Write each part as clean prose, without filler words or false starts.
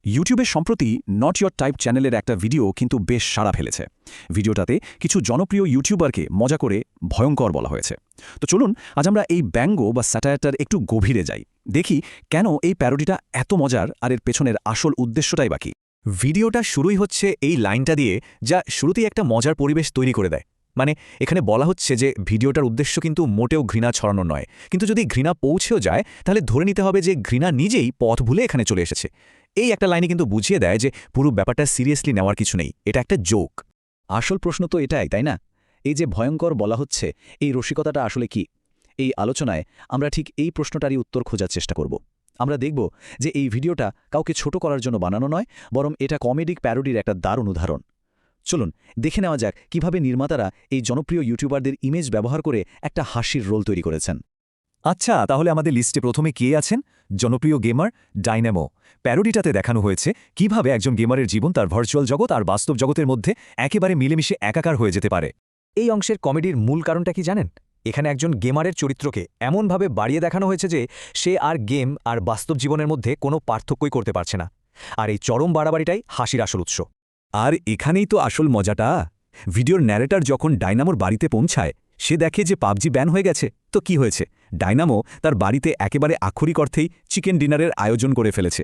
ইউটিউবে সম্প্রতি not your type চ্যানেলের একটা ভিডিও কিন্তু বেশ সাড়া ফেলেছে। ভিডিওটাতে কিছু জনপ্রিয় ইউটিউবারকে মজা করে ভয়ঙ্কর বলা হয়েছে। তো চলুন আজ আমরা এই ব্যঙ্গ বা স্যাটায়ারটার একটু গভীরে যাই, দেখি কেন এই প্যারোডিটা এত মজার আর এর পেছনের আসল উদ্দেশ্যটাই বাকি। ভিডিওটা শুরুই হচ্ছে এই লাইনটা দিয়ে, যা শুরুতেই একটা মজার পরিবেশ তৈরি করে দেয়। মানে এখানে বলা হচ্ছে যে ভিডিওটার উদ্দেশ্য কিন্তু মোটেও ঘৃণা ছড়ানো নয়, কিন্তু যদি ঘৃণা পৌঁছেও যায় তাহলে ধরে নিতে হবে যে ঘৃণা নিজেই পথ ভুলে এখানে চলে এসেছে। এই একটা লাইনে কিন্তু বুঝিয়ে দেয় যে পুরো ব্যাপারটা সিরিয়াসলি নেওয়ার কিছু নেই, এটা একটা জোক। আসল প্রশ্ন তো এটাই, তাই না? এই যে ভয়ঙ্কর বলা হচ্ছে, এই রসিকতাটা আসলে কি? এই আলোচনায় আমরা ঠিক এই প্রশ্নটারই উত্তর খোঁজার চেষ্টা করব। আমরা দেখব যে এই ভিডিওটা কাউকে ছোট করার জন্য বানানো নয়, বরং এটা কমেডিক প্যারোডির একটা দারুণ উদাহরণ। চলুন দেখে নেওয়া যাক কিভাবে নির্মাতারা এই জনপ্রিয় ইউটিউবারদের ইমেজ ব্যবহার করে একটা হাসির রোল তৈরি করেছেন। আচ্ছা, তাহলে আমাদের লিস্টে প্রথমে কে আছেন? জনপ্রিয় গেমার ডাইনামো। প্যারোডিটাতে দেখানো হয়েছে কিভাবে একজন গেমারের জীবন তার ভার্চুয়াল জগৎ আর বাস্তব জগতের মধ্যে একেবারে মিলেমিশে একাকার হয়ে যেতে পারে। এই অংশের কমেডির মূল কারণটা কি জানেন? এখানে একজন গেমারের চরিত্রকে এমনভাবে বাড়িয়ে দেখানো হয়েছে যে সে আর গেম আর বাস্তব জীবনের মধ্যে কোনো পার্থক্যই করতে পারছে না। আর এই চরম বাড়াবাড়িটাই হাসির আসল উৎস। আর এখানেই তো আসল মজাটা। ভিডিওর ন্যারেটর যখন ডাইনামোর বাড়িতে পৌঁছায়, সে দেখে যে পাবজি ব্যান হয়ে গেছে। তো কি হয়েছে? ডাইনামো তার বাড়িতে একেবারে আক্ষরিক অর্থেই চিকেন ডিনারের আয়োজন করে ফেলেছে।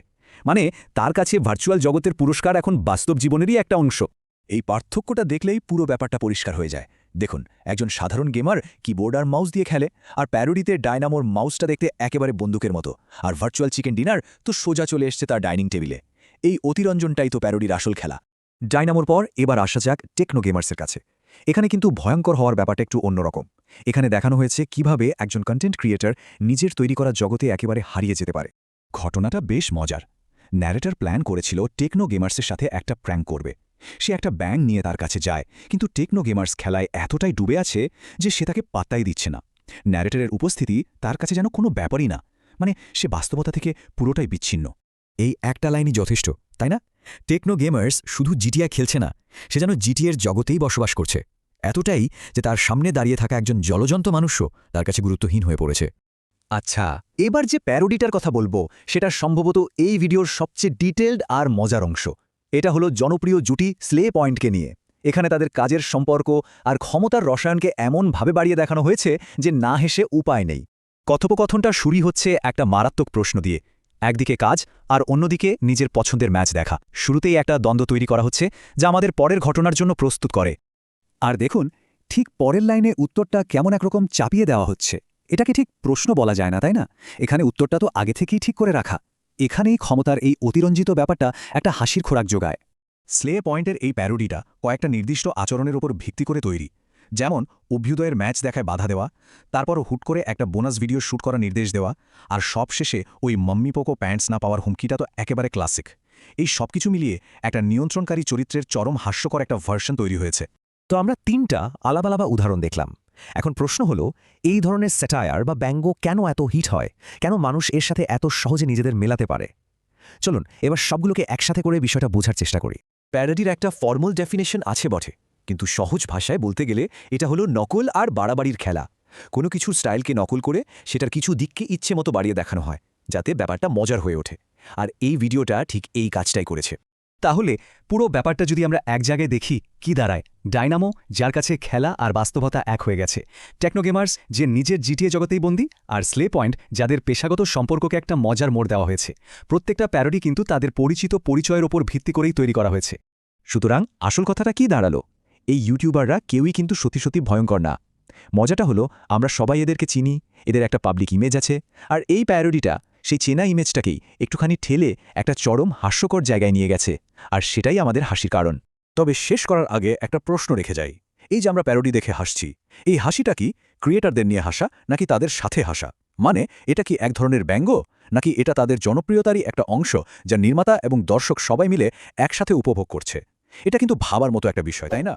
মানে তার কাছে ভার্চুয়াল জগতের পুরস্কার এখন বাস্তব জীবনেরই একটা অংশ। এই পার্থক্যটা দেখলেই পুরো ব্যাপারটা পরিষ্কার হয়ে যায়। দেখুন, একজন সাধারণ গেমার কিবোর্ড আর মাউস দিয়ে খেলে, আর প্যারোডিতে ডাইনামোর মাউসটা দেখতে একেবারে বন্দুকের মতো, আর ভার্চুয়াল চিকেন ডিনার তো সোজা চলে এসছে তার ডাইনিং টেবিলে। এই অতিরঞ্জনটাই তো প্যারোডির আসল খেলা। ডাইনামোর পর এবার আসা যাক টেকনো গেমার্সের কাছে। এখানে কিন্তু ভয়ঙ্কর হওয়ার ব্যাপারটা একটু অন্যরকম। এখানে দেখানো হয়েছে কিভাবে একজন কন্টেন্ট ক্রিয়েটর নিজের তৈরি করা জগতে একেবারে হারিয়ে যেতে পারে। ঘটনাটা বেশ মজার। ন্যারেটর প্ল্যান করেছিল টেকনো গেমার্সের সাথে একটা প্র্যাঙ্ক করবে। সে একটা ব্যাং নিয়ে তার কাছে যায়, কিন্তু টেকনো গেমার্স খেলায় এতটাই ডুবে আছে যে সে তাকে পাত্তাই দিচ্ছে না। ন্যারেটরের উপস্থিতি তার কাছে যেন কোনো ব্যাপারই না, মানে সে বাস্তবতা থেকে পুরোটাই বিচ্ছিন্ন। এই একটা লাইনই যথেষ্ট, তাই না? টেকনো গেমার্স শুধু জিটিআই খেলছে না, সে যেন জিটিএর জগতেই বসবাস করছে। এতটাই যে তার সামনে দাঁড়িয়ে থাকা একজন জলজন্ত মানুষও তার কাছে গুরুত্বহীন হয়ে পড়েছে। আচ্ছা, এবার যে প্যারোডিটার কথা বলবো সেটা সম্ভবত এই ভিডিওর সবচেয়ে ডিটেলড আর মজার অংশ। এটা হলো জনপ্রিয় জুটি স্লে পয়েন্টকে নিয়ে। এখানে তাদের কাজের সম্পর্ক আর ক্ষমতার রসায়নকে এমনভাবে বাড়িয়ে দেখানো হয়েছে যে না হেসে উপায় নেই। কথোপকথনটা শুরু হচ্ছে একটা মারাত্মক প্রশ্ন দিয়ে। একদিকে কাজ আর অন্যদিকে নিজের পছন্দের ম্যাচ দেখা। শুরুতেই একটা দ্বন্দ্ব তৈরি করা হচ্ছে যা আমাদের পরের ঘটনার জন্য প্রস্তুত করে। আর দেখুন, ঠিক পরের লাইনে উত্তরটা কেমন একরকম চাপিয়ে দেওয়া হচ্ছে। এটাকে ঠিক প্রশ্ন বলা যায় না, তাই না? এখানে উত্তরটা তো আগে থেকেই ঠিক করে রাখা। এখানেই ক্ষমতার এই অতিরঞ্জিত ব্যাপারটা একটা হাসির খোরাক যোগায়। স্লে পয়েন্টের এই প্যারোডিটা কয়েকটা নির্দিষ্ট আচরণের উপর ভিত্তি করে তৈরি। যেমন অভ্যুদয়ের ম্যাচ দেখায় বাধা দেওয়া, তারপরও হুট করে একটা বোনাস ভিডিও শ্যুট করার নির্দেশ দেওয়া, আর সবশেষে ওই মাম্মি পোকো প্যান্টস না পাওয়ার হুমকিটা তো একেবারে ক্লাসিক। এই সবকিছু মিলিয়ে একটা নিয়ন্ত্রণকারী চরিত্রের চরম হাস্যকর একটা ভার্সন তৈরি হয়েছে। তো আমরা তিনটা আলাদা আলাদা উদাহরণ দেখলাম। এখন প্রশ্ন হলো, এই ধরনের স্যাটায়ার বা ব্যঙ্গ কেন এত হিট হয়? কেন মানুষ এর সাথে এত সহজে নিজেদের মেলাতে পারে? চলুন এবার সবগুলোকে একসাথে করে বিষয়টা বোঝার চেষ্টা করি। প্যারোডির একটা ফর্মাল ডেফিনেশন আছে বটে, কিন্তু সহজ ভাষায় বলতে গেলে এটা হলো নকল আর বাড়াবাড়ির খেলা। কোনো কিছুর স্টাইলকে নকল করে সেটার কিছু দিককে ইচ্ছে মতো বাড়িয়ে দেখানো হয়, যাতে ব্যাপারটা মজার হয়ে ওঠে। আর এই ভিডিওটা ঠিক এই কাজটাই করেছে। তাহলে পুরো ব্যাপারটা যদি আমরা এক জায়গায় দেখি, কি দাঁড়ায়? ডাইনামো, যার কাছে খেলা আর বাস্তবতা এক হয়ে গেছে। টেকনো গেমার্স, যে নিজের জিটিএ জগতেই বন্দী। আর স্লে পয়েন্ট, যাদের পেশাগত সম্পর্ককে একটা মজার মোড় দেওয়া হয়েছে। প্রত্যেকটা প্যারোডি কিন্তু তাদের পরিচিত পরিচয়ের ওপর ভিত্তি করেই তৈরি করা হয়েছে। সুতরাং আসল কথাটা কি দাঁড়ালো? এই ইউটিউবাররা কেউই কিন্তু সত্যি সত্যি ভয়ঙ্কর না। মজাটা হলো আমরা সবাই এদেরকে চিনি, এদের একটা পাবলিক ইমেজ আছে, আর এই প্যারোডিটা সেই চেনা ইমেজটাকেই একটুখানি ঠেলে একটা চরম হাস্যকর জায়গায় নিয়ে গেছে। আর সেটাই আমাদের হাসির কারণ। তবে শেষ করার আগে একটা প্রশ্ন রেখে যাই। এই যে আমরা প্যারোডি দেখে হাসছি, এই হাসিটা কি ক্রিয়েটারদের নিয়ে হাসা নাকি তাদের সাথে হাসা? মানে এটা কি এক ধরনের ব্যঙ্গ, নাকি এটা তাদের জনপ্রিয়তারই একটা অংশ যা নির্মাতা এবং দর্শক সবাই মিলে একসাথে উপভোগ করছে? এটা কিন্তু ভাবার মতো একটা বিষয়, তাই না?